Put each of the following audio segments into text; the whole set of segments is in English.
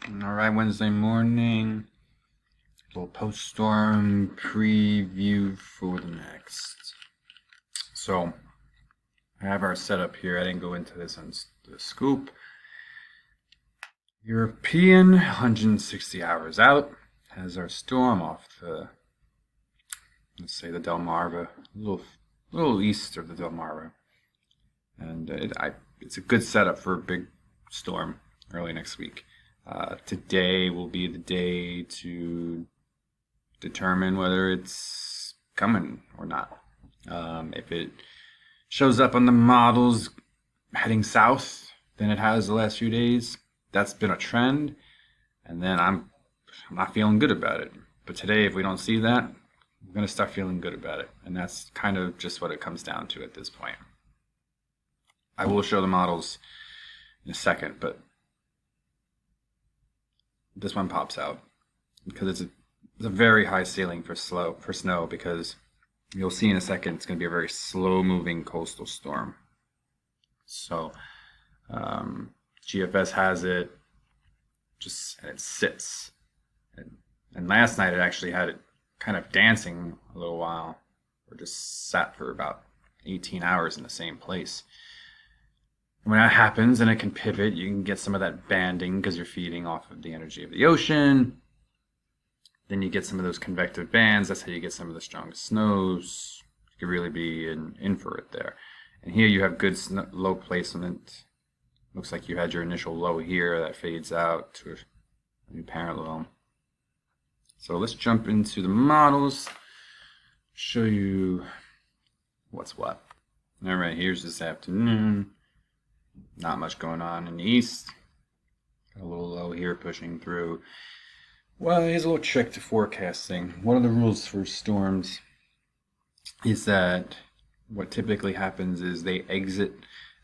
Alright, Wednesday morning. Little post-storm preview for the next. So, I have our setup here. I didn't go into this on the scoop. European, 160 hours out, has our storm off the, let's say, the Delmarva, a little east of the Delmarva. And it's a good setup for a big storm early next week. Today will be the day to determine whether it's coming or not. If it shows up on the models heading south than it has the last few days, that's been a trend, and then I'm not feeling good about it. But today, if we don't see that, I'm going to start feeling good about it, and that's kind of just what it comes down to at this point. I will show the models in a second, but this one pops out because it's a very high ceiling for snow, because you'll see in a second it's going to be a very slow moving coastal storm. So GFS has it and it sits, and last night it actually had it kind of dancing a little while, or just sat for about 18 hours in the same place. When that happens and it can pivot, you can get some of that banding because you're feeding off of the energy of the ocean. Then you get some of those convective bands. That's how you get some of the strongest snows. You could really be in for it there. And here you have good low placement. Looks like you had your initial low here that fades out to a new parallel. So let's jump into the models, show you what's what. All right, here's this afternoon. Not much going on in the east. Got a little low here pushing through. Well, here's a little trick to forecasting. One of the rules for storms is that what typically happens is they exit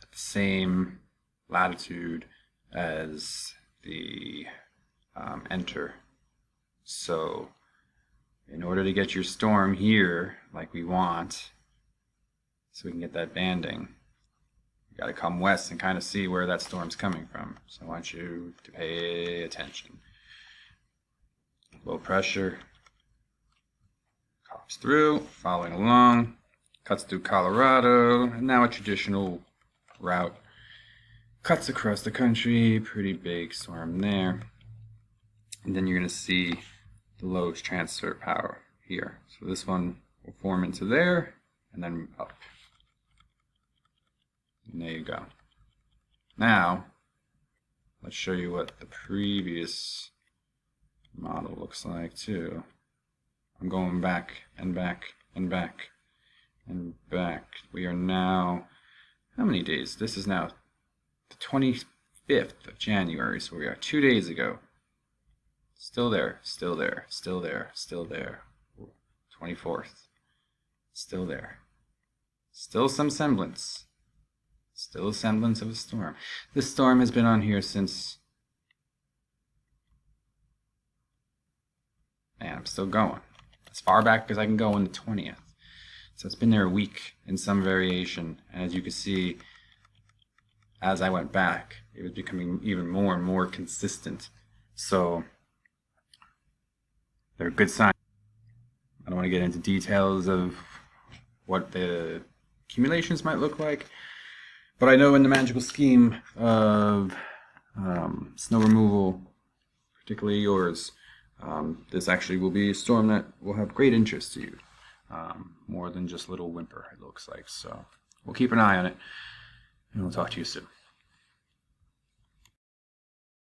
at the same latitude as the enter. So in order to get your storm here like we want, so we can get that banding, you got to come west and kind of see where that storm's coming from. So I want you to pay attention. Low pressure comes through, following along, cuts through Colorado, and now a traditional route. Cuts across the country, pretty big storm there. And then you're going to see the lows transfer power here. So this one will form into there, and then up. And there you go. Now, let's show you what the previous model looks like too. I'm going back and back and back and back. We are now, how many days? This is now the 25th of January, so we are 2 days ago. Still there, still there, still there, still there. 24th. Still there. Still some semblance. Still a semblance of a storm. This storm has been on here since, and I'm still going. As far back as I can go on the 20th. So it's been there a week in some variation. And as you can see, as I went back, it was becoming even more and more consistent. So they're a good sign. I don't want to get into details of what the accumulations might look like, but I know in the magical scheme of snow removal, particularly yours, this actually will be a storm that will have great interest to you, more than just little whimper, it looks like. So we'll keep an eye on it, and we'll talk to you soon.